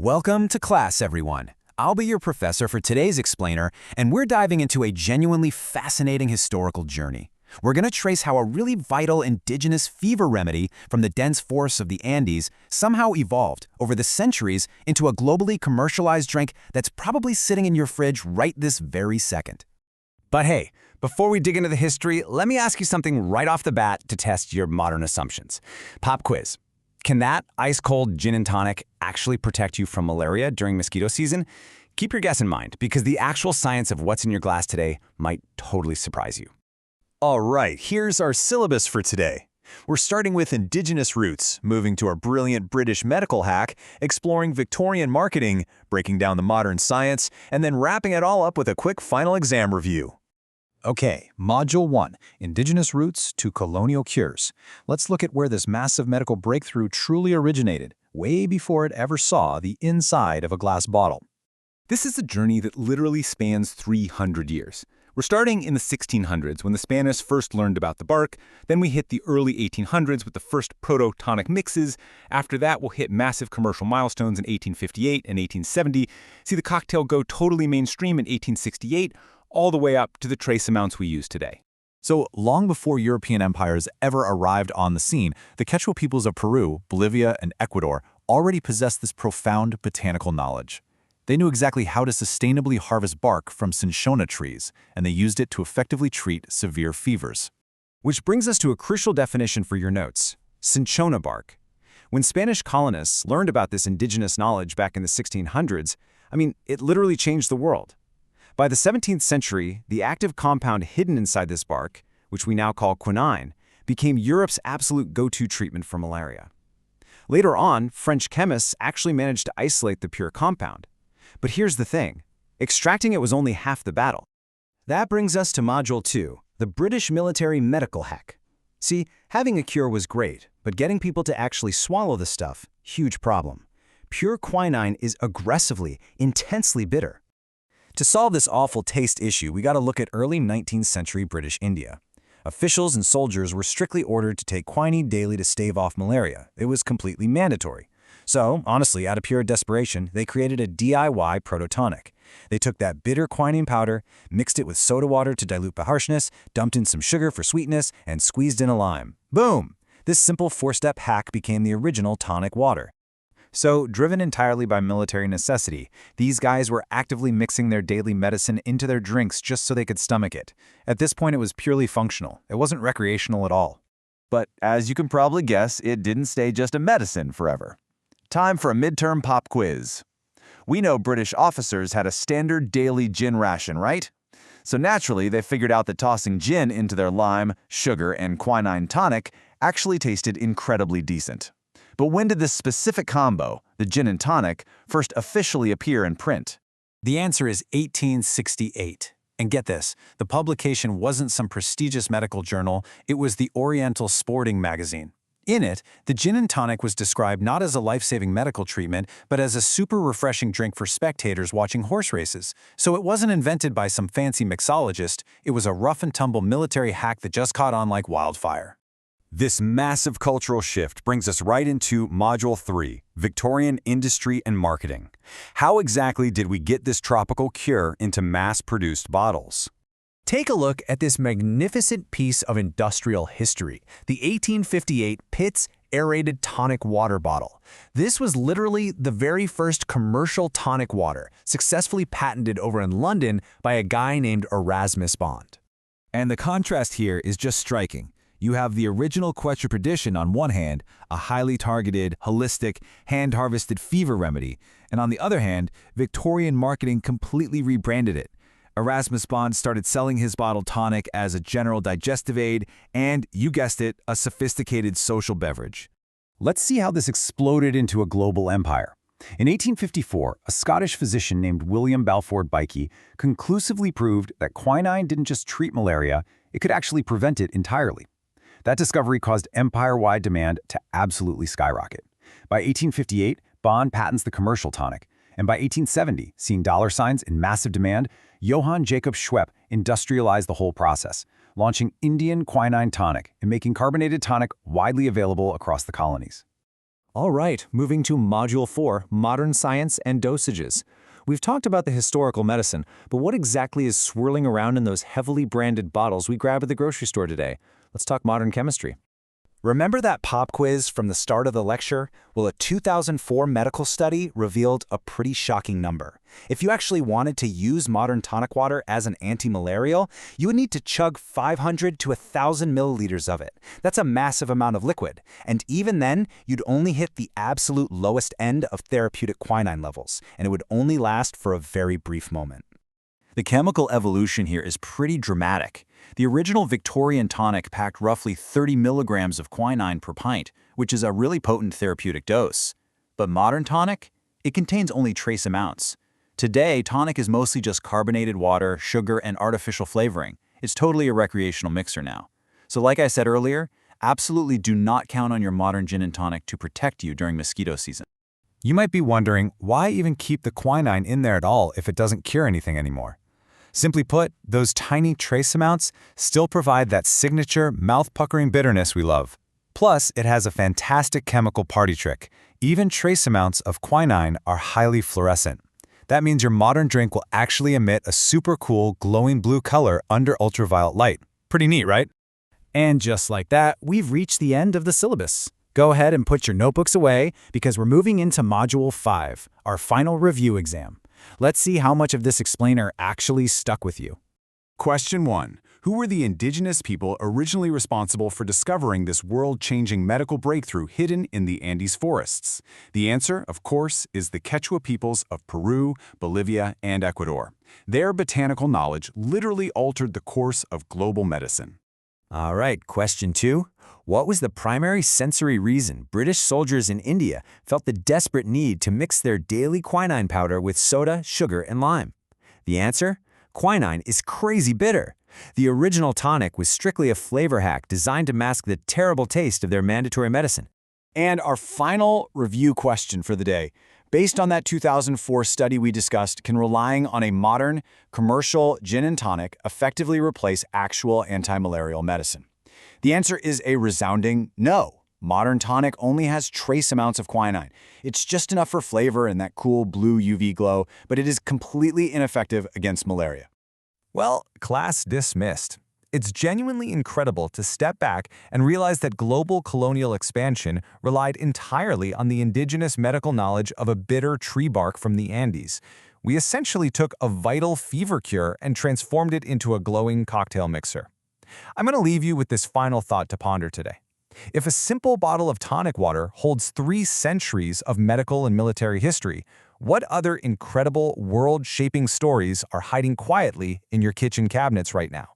Welcome to class, everyone. I'll be your professor for today's explainer, and we're diving into a genuinely fascinating historical journey. We're going to trace how a really vital indigenous fever remedy from the dense forests of the Andes somehow evolved over the centuries into a globally commercialized drink that's probably sitting in your fridge right this very second. But hey, before we dig into the history, let me ask you something right off the bat to test your modern assumptions. Pop quiz. Can that ice-cold gin and tonic actually protect you from malaria during mosquito season? Keep your guess in mind, because the actual science of what's in your glass today might totally surprise you. All right, here's our syllabus for today. We're starting with indigenous roots, moving to our brilliant British medical hack, exploring Victorian marketing, breaking down the modern science, and then wrapping it all up with a quick final exam review. Okay, Module 1, Indigenous Roots to Colonial Cures. Let's look at where this massive medical breakthrough truly originated, way before it ever saw the inside of a glass bottle. This is a journey that literally spans 300 years. We're starting in the 1600s when the Spanish first learned about the bark, then we hit the early 1800s with the first proto-tonic mixes. After that, we'll hit massive commercial milestones in 1858 and 1870, see the cocktail go totally mainstream in 1868, all the way up to the trace amounts we use today. So, long before European empires ever arrived on the scene, the Quechua peoples of Peru, Bolivia, and Ecuador already possessed this profound botanical knowledge. They knew exactly how to sustainably harvest bark from cinchona trees, and they used it to effectively treat severe fevers. Which brings us to a crucial definition for your notes: cinchona bark. When Spanish colonists learned about this indigenous knowledge back in the 1600s, it literally changed the world. By the 17th century, the active compound hidden inside this bark, which we now call quinine, became Europe's absolute go-to treatment for malaria. Later on, French chemists actually managed to isolate the pure compound. But here's the thing: extracting it was only half the battle. That brings us to Module 2, the British military medical hack. See, having a cure was great, but getting people to actually swallow the stuff, huge problem. Pure quinine is aggressively, intensely bitter. To solve this awful taste issue, we got to look at early 19th century British India. Officials and soldiers were strictly ordered to take quinine daily to stave off malaria. It was completely mandatory. So, honestly, out of pure desperation, they created a DIY prototonic. They took that bitter quinine powder, mixed it with soda water to dilute the harshness, dumped in some sugar for sweetness, and squeezed in a lime. Boom! This simple four-step hack became the original tonic water. So, driven entirely by military necessity, these guys were actively mixing their daily medicine into their drinks just so they could stomach it. At this point, it was purely functional. It wasn't recreational at all. But as you can probably guess, it didn't stay just a medicine forever. Time for a midterm pop quiz. We know British officers had a standard daily gin ration, right? So naturally, they figured out that tossing gin into their lime, sugar, and quinine tonic actually tasted incredibly decent. But when did this specific combo, the gin and tonic, first officially appear in print? The answer is 1868. And get this, the publication wasn't some prestigious medical journal, it was the Oriental Sporting Magazine. In it, the gin and tonic was described not as a life-saving medical treatment, but as a super refreshing drink for spectators watching horse races. So it wasn't invented by some fancy mixologist, it was a rough-and-tumble military hack that just caught on like wildfire. This massive cultural shift brings us right into Module 3, Victorian Industry and Marketing. How exactly did we get this tropical cure into mass-produced bottles? Take a look at this magnificent piece of industrial history, the 1858 Pitt's aerated tonic water bottle. This was literally the very first commercial tonic water, successfully patented over in London by a guy named Erasmus Bond. And the contrast here is just striking. You have the original Quechua tradition on one hand, a highly targeted, holistic, hand-harvested fever remedy, and on the other hand, Victorian marketing completely rebranded it. Erasmus Bond started selling his bottled tonic as a general digestive aid and, you guessed it, a sophisticated social beverage. Let's see how this exploded into a global empire. In 1854, a Scottish physician named William Balfour Beike conclusively proved that quinine didn't just treat malaria, it could actually prevent it entirely. That discovery caused empire-wide demand to absolutely skyrocket. By 1858, Bond patents the commercial tonic, and by 1870, seeing dollar signs in massive demand, Johann Jacob Schwepp industrialized the whole process, launching Indian quinine tonic and making carbonated tonic widely available across the colonies. All right, moving to Module 4, Modern Science and Dosages. We've talked about the historical medicine, but what exactly is swirling around in those heavily branded bottles we grab at the grocery store today? Let's talk modern chemistry. Remember that pop quiz from the start of the lecture? Well, a 2004 medical study revealed a pretty shocking number. If you actually wanted to use modern tonic water as an anti-malarial, you would need to chug 500 to 1,000 milliliters of it. That's a massive amount of liquid. And even then, you'd only hit the absolute lowest end of therapeutic quinine levels, and it would only last for a very brief moment. The chemical evolution here is pretty dramatic. The original Victorian tonic packed roughly 30 milligrams of quinine per pint, which is a really potent therapeutic dose. But modern tonic? It contains only trace amounts. Today, tonic is mostly just carbonated water, sugar, and artificial flavoring. It's totally a recreational mixer now. So like I said earlier, absolutely do not count on your modern gin and tonic to protect you during mosquito season. You might be wondering, why even keep the quinine in there at all if it doesn't cure anything anymore? Simply put, those tiny trace amounts still provide that signature, mouth-puckering bitterness we love. Plus, it has a fantastic chemical party trick. Even trace amounts of quinine are highly fluorescent. That means your modern drink will actually emit a super cool, glowing blue color under ultraviolet light. Pretty neat, right? And just like that, we've reached the end of the syllabus. Go ahead and put your notebooks away because we're moving into Module 5, our final review exam. Let's see how much of this explainer actually stuck with you. Question 1. Who were the indigenous people originally responsible for discovering this world-changing medical breakthrough hidden in the Andes forests? The answer, of course, is the Quechua peoples of Peru, Bolivia, and Ecuador. Their botanical knowledge literally altered the course of global medicine. All right, question 2. What was the primary sensory reason British soldiers in India felt the desperate need to mix their daily quinine powder with soda, sugar, and lime? The answer? Quinine is crazy bitter. The original tonic was strictly a flavor hack designed to mask the terrible taste of their mandatory medicine. And our final review question for the day. Based on that 2004 study we discussed, can relying on a modern, commercial gin and tonic effectively replace actual anti-malarial medicine? The answer is a resounding no. Modern tonic only has trace amounts of quinine. It's just enough for flavor and that cool blue UV glow, but it is completely ineffective against malaria. Well, class dismissed. It's genuinely incredible to step back and realize that global colonial expansion relied entirely on the indigenous medical knowledge of a bitter tree bark from the Andes. We essentially took a vital fever cure and transformed it into a glowing cocktail mixer. I'm going to leave you with this final thought to ponder today. If a simple bottle of tonic water holds 3 centuries of medical and military history, what other incredible world-shaping stories are hiding quietly in your kitchen cabinets right now?